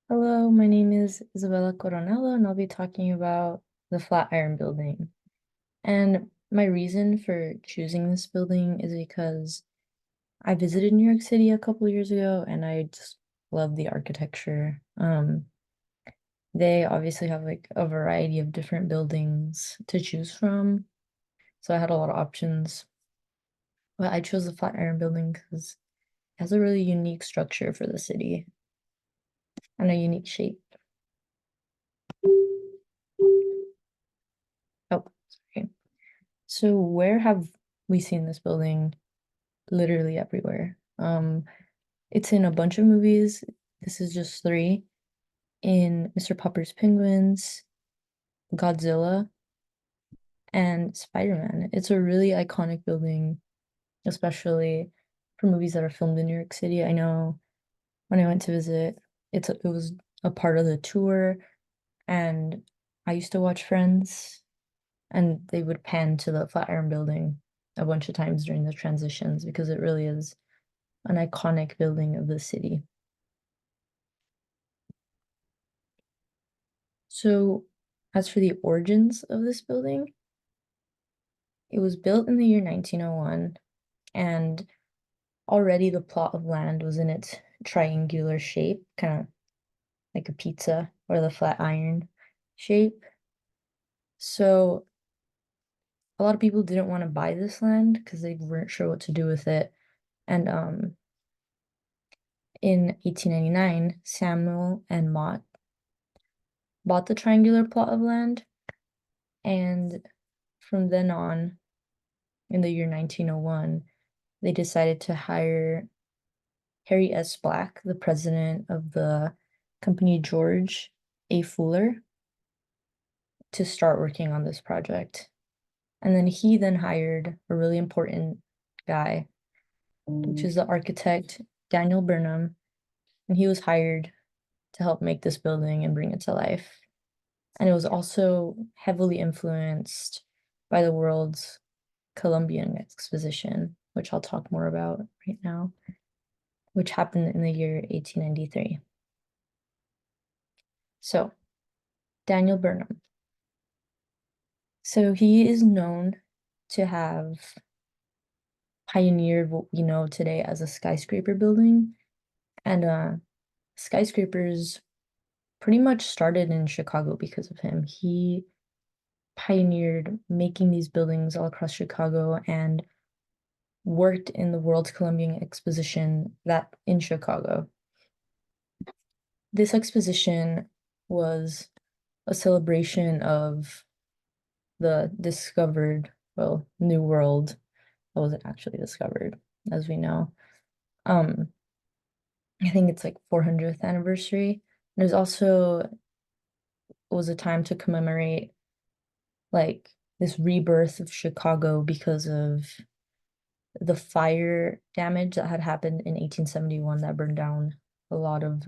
Hello, my name is Isabella Coronado, and I'll be talking about the Flatiron Building. And my reason for choosing this building is because I visited New York City a couple years ago and I just love the architecture. They obviously have like a variety of different buildings to choose from, so I had a lot of options. But I chose the Flatiron Building because it has a really unique structure for the city and a unique shape. Oh, sorry. So where have we seen this building? Literally everywhere. It's in a bunch of movies. This is just three. In Mr. Popper's Penguins, Godzilla, and Spider-Man. It's a really iconic building, especially for movies that are filmed in New York City. I know when I went to visit, it was a part of the tour, and I used to watch Friends, and they would pan to the Flatiron Building a bunch of times during the transitions because it really is an iconic building of the city. So, as for the origins of this building, it was built in the year 1901, and already the plot of land was in its triangular shape, kind of like a pizza or the flat iron shape. So, a lot of people didn't want to buy this land because they weren't sure what to do with it. And in 1899, Samuel and Mott bought the triangular plot of land, and from then on, in the year 1901, they decided to hire Harry S. Black, the president of the company George A. Fuller, to start working on this project. And then he then hired a really important guy, which is the architect Daniel Burnham, and he was hired to help make this building and bring it to life. And it was also heavily influenced by the World's Columbian Exposition, which I'll talk more about right now, which happened in the year 1893. So, Daniel Burnham. So he is known to have pioneered what we know today as a skyscraper building. And skyscrapers pretty much started in Chicago because of him. He pioneered making these buildings all across Chicago and worked in the World's Columbian Exposition that in Chicago. This exposition was a celebration of the discovered, well, New World that wasn't actually discovered, as we know. Um, I think it's like 400th anniversary. There's also was a time to commemorate like this rebirth of Chicago because of the fire damage that had happened in 1871 that burned down a lot of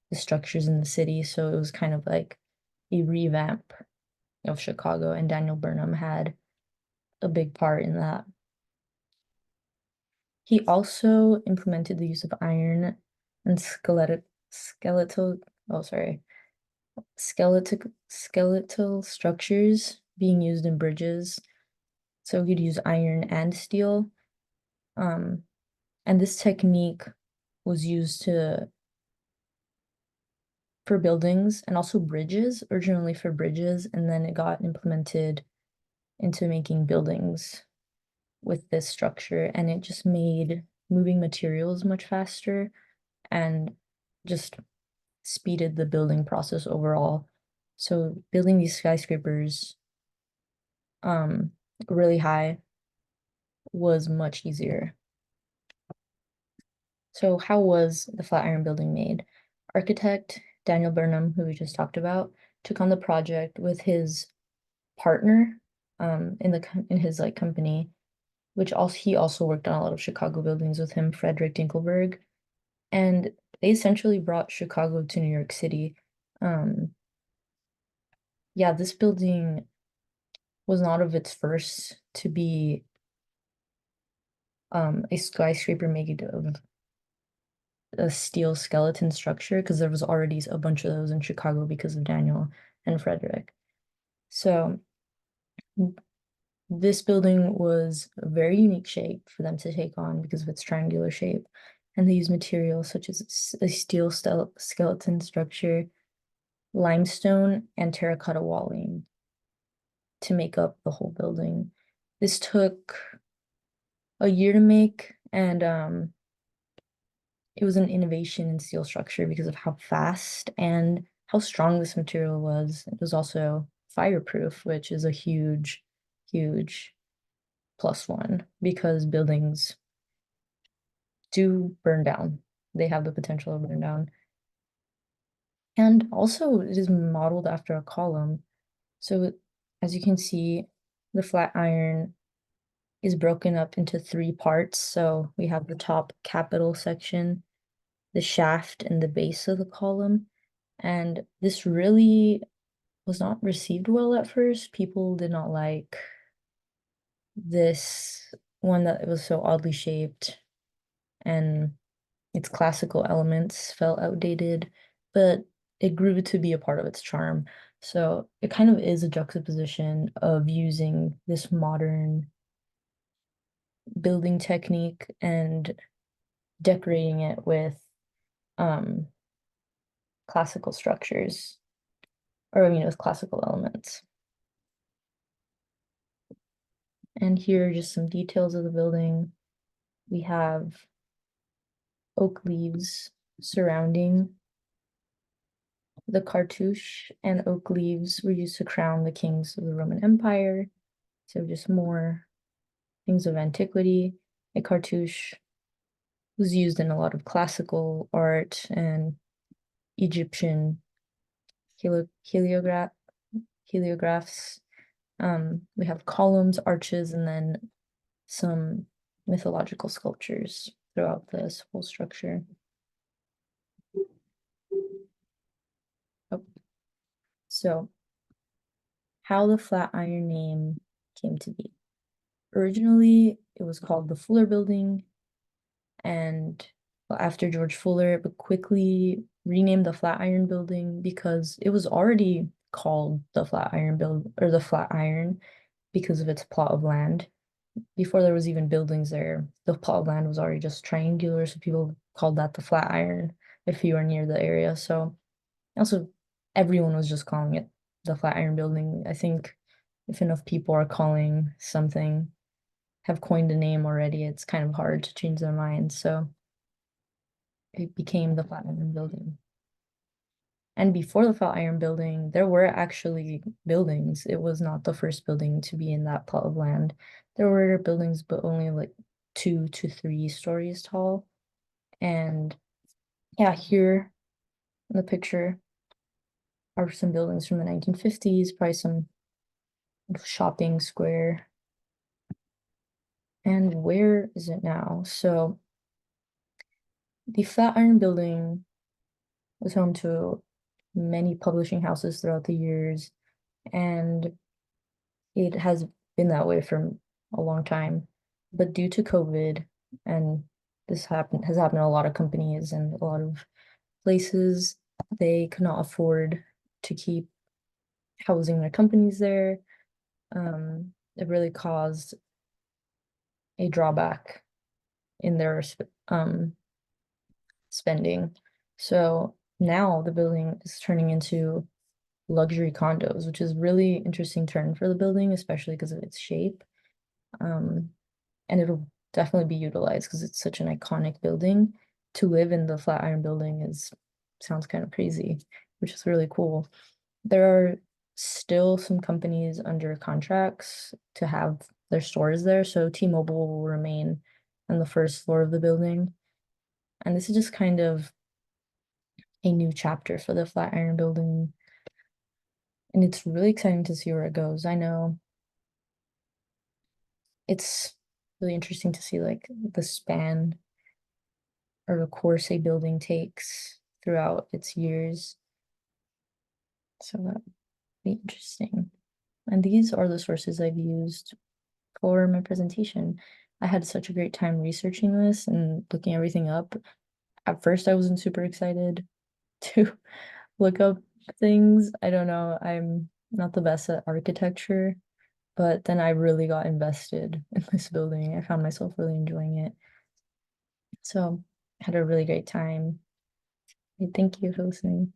the structures in the city. So it was kind of like a revamp of Chicago, and Daniel Burnham had a big part in that. He also implemented the use of iron and oh sorry, skeletal structures being used in bridges. So he'd use iron and steel. Um, and this technique was used to for buildings and also bridges, originally for bridges, and then it got implemented into making buildings with this structure, and it just made moving materials much faster and just speeded the building process overall. So building these skyscrapers um really high was much easier. So how was the Flatiron Building made? Architect Daniel Burnham, who we just talked about, took on the project with his partner in his like company, which also he also worked on a lot of Chicago buildings with him, Frederick Dinkelberg. And they essentially brought Chicago to New York City. Um, yeah, this building was not of its first to be a skyscraper made of a steel skeleton structure because there was already a bunch of those in Chicago because of Daniel and Frederick. So this building was a very unique shape for them to take on because of its triangular shape. And they used materials such as a steel skeleton structure, limestone, and terracotta walling to make up the whole building. This took a year to make, and it was an innovation in steel structure because of how fast and how strong this material was. It was also fireproof, which is a huge, huge plus one because buildings do burn down. They have the potential to burn down. And also, it is modeled after a column. So, as you can see, the flat iron is broken up into three parts. So, we have the top capital section, the shaft, and the base of the column. And this really was not received well at first. People did not like this one that it was so oddly shaped and its classical elements felt outdated, but it grew to be a part of its charm. So it kind of is a juxtaposition of using this modern building technique and decorating it with um, classical structures, or with classical elements. And here are just some details of the building. We have oak leaves surrounding the cartouche, and oak leaves were used to crown the kings of the Roman Empire. So just more things of antiquity. A cartouche was used in a lot of classical art and Egyptian heliograph heliographs. We have columns, arches, and then some mythological sculptures throughout this whole structure. Oh, so how the Flatiron name came to be. Originally, it was called the Fuller Building, and well, after George Fuller, but quickly renamed the Flatiron Building because it was already called the Flatiron Build or the Flatiron because of its plot of land. Before there was even buildings there, the plot of land was already just triangular, so people called that the Flatiron if you were near the area. So also everyone was just calling it the Flatiron Building. I think if enough people are calling something, have coined a name already, it's kind of hard to change their mind. So it became the Flatiron Building. And before the Flatiron Building, there were actually buildings. It was not the first building to be in that plot of land. There were buildings, but only like 2 to 3 stories tall. And yeah, here in the picture are some buildings from the 1950s, probably some shopping square. And where is it now? So the Flatiron Building was home to many publishing houses throughout the years, and it has been that way for a long time. But due to COVID, and this has happened to a lot of companies and a lot of places, they could not afford to keep housing their companies there. It really caused a drawback in their spending. So now the building is turning into luxury condos, which is really interesting turn for the building, especially because of its shape. Um, and it'll definitely be utilized because it's such an iconic building. To live in the Flatiron Building is sounds kind of crazy, which is really cool. There are still some companies under contracts to have their stores there, so T-Mobile will remain on the first floor of the building. And this is just kind of a new chapter for the Flatiron Building. And it's really exciting to see where it goes. I know it's really interesting to see like the span or the course a building takes throughout its years. So that'd be interesting. And these are the sources I've used for my presentation. I had such a great time researching this and looking everything up. at first I wasn't super excited to look up things. I don't know. I'm not the best at architecture, but then I really got invested in this building. I found myself really enjoying it. So I had a really great time. Thank you for listening.